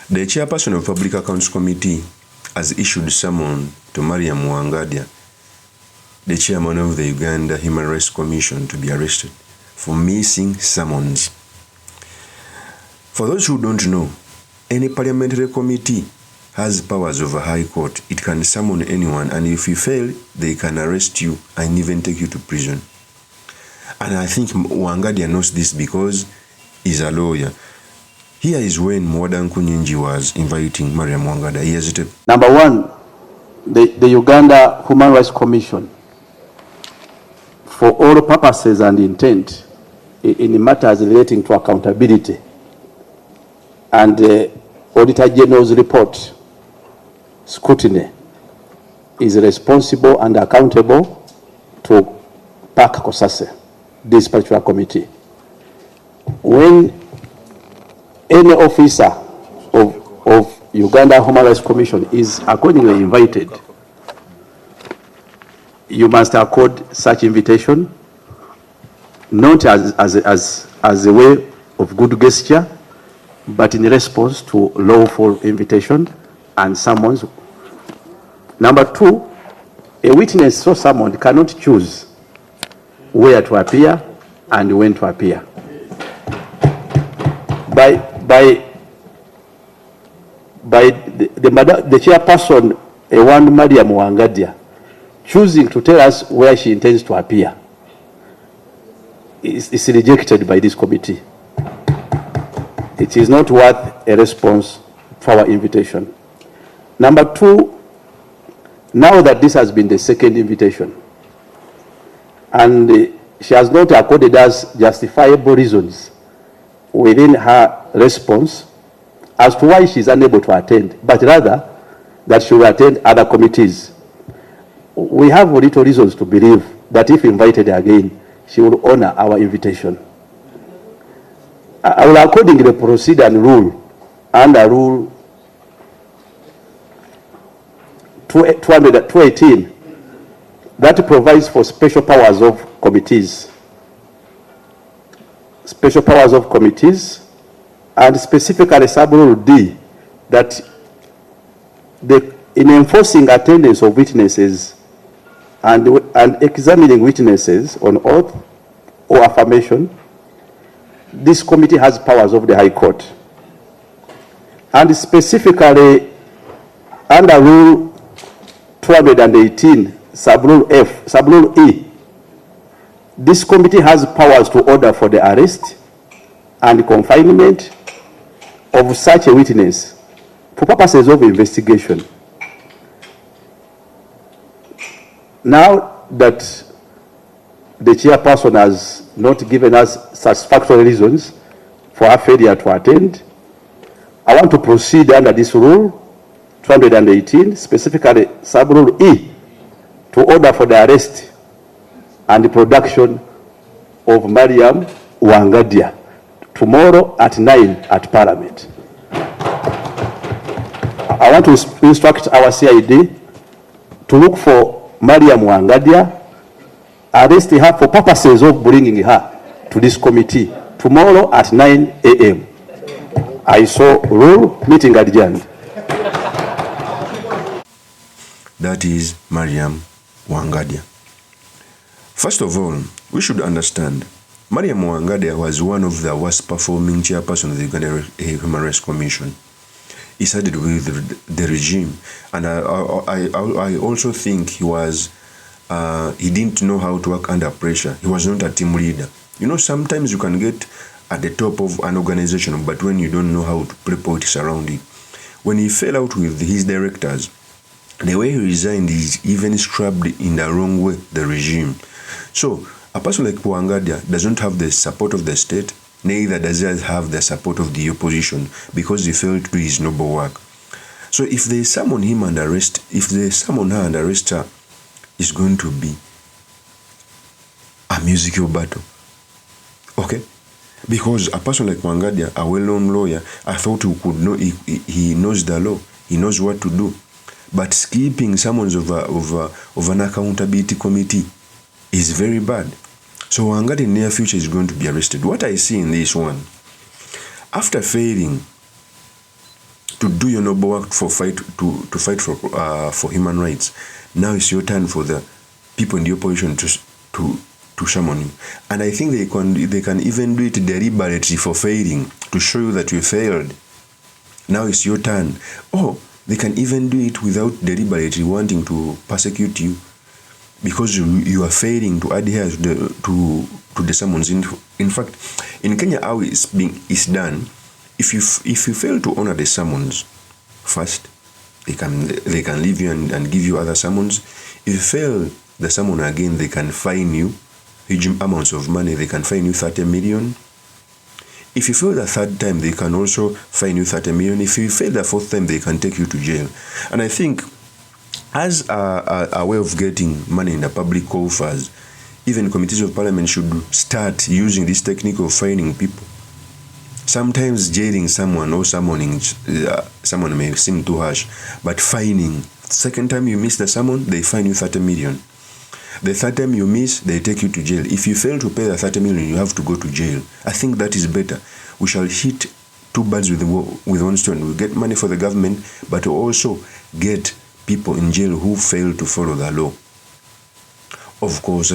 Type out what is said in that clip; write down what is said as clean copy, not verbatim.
The chairperson of Public Accounts Committee has issued summons to MUWADDA, the chairman of the Uganda Human Rights Commission, to be arrested for missing summons. For those who don't know, any parliamentary committee has powers over High Court. It can summon anyone, and if you fail, they can arrest you and even take you to prison. And I think WAGANDYA knows this because he's a lawyer. Here is when MUWADDA NKUNYIJI was inviting MUWADDA. Here's it. Number one, the Uganda Human Rights Commission, for all purposes and intent in matters relating to accountability and the Auditor General's report scrutiny, is responsible and accountable to Park Kosase, this particular committee. When any officer of Uganda Human Rights Commission is accordingly invited, you must accord such invitation, not as a way of good gesture, but in response to lawful invitation and summons. Number two, a witness so summoned cannot choose where to appear and when to appear. By the chairperson, one Madam WAGANDYA, choosing to tell us where she intends to appear, is rejected by this committee. It is not worth a response to our invitation. Number two, now that this has been the second invitation, and she has not accorded us justifiable reasons within her response as to why she is unable to attend, but rather that she will attend other committees, we have little reasons to believe that if invited again, she will honor our invitation. I will accordingly proceed and rule under Rule 218 that provides for special powers of committees. Special powers of committees, and specifically sub-rule D, that in enforcing attendance of witnesses and examining witnesses on oath or affirmation, this committee has powers of the High Court. And specifically under Rule 218, sub-rule F, sub-rule E, this committee has powers to order for the arrest and confinement of such a witness for purposes of investigation. Now that the chairperson has not given us satisfactory reasons for her failure to attend, I want to proceed under this rule 218, specifically sub-rule E, to order for the arrest and the production of MUWADDA tomorrow at 9 at Parliament. I want to instruct our CID to look for MUWADDA, arrest her for purposes of bringing her to this committee tomorrow at 9 a.m. I so rule. Meeting adjourned. That is MUWADDA. First of all, we should understand MUWADDA was one of the worst performing chairperson of the Uganda Human Rights Commission. He sided with the regime, and I also think he didn't know how to work under pressure. He was not a team leader. You know, sometimes you can get at the top of an organization, but when you don't know how to play politics around it. When he fell out with his directors, the way he resigned is even scrubbed in the wrong way the regime. So a person like WAGANDYA doesn't have the support of the state, neither does he have the support of the opposition, because he failed to do his noble work. So if they summon him and arrest, if they summon her and arrest her, it's going to be a musical battle. Okay? Because a person like WAGANDYA, a well-known lawyer, I thought he could know, he knows the law, he knows what to do. But skipping summons of an accountability committee is very bad. So WAGANDYA in the near future is going to be arrested. What I see in this one, after failing to to do your noble work to fight for human rights. Now it's your turn for the people in the opposition to summon you. And I think they can even do it deliberately for failing, to show you that you failed. Now it's your turn. Oh, they can even do it without deliberately wanting to persecute you, because you are failing to adhere to the summons. In fact, in Kenya, how it's done, if you fail to honor the summons first, they can leave you and give you other summons. If you fail the summon again, they can fine you huge amounts of money. They can fine you 30 million. If you fail the third time, they can also fine you 30 million. If you fail the fourth time, they can take you to jail. And I think, as a way of getting money in the public coffers, even committees of parliament should start using this technique of fining people. Sometimes jailing someone or summoning someone may seem too harsh, but fining, second time you miss the summon, they fine you 30 million. The third time you miss, they take you to jail. If you fail to pay the 30 million, you have to go to jail. I think that is better. We shall hit two birds with one stone. We get money for the government, but we also get people in jail who fail to follow the law. Of course,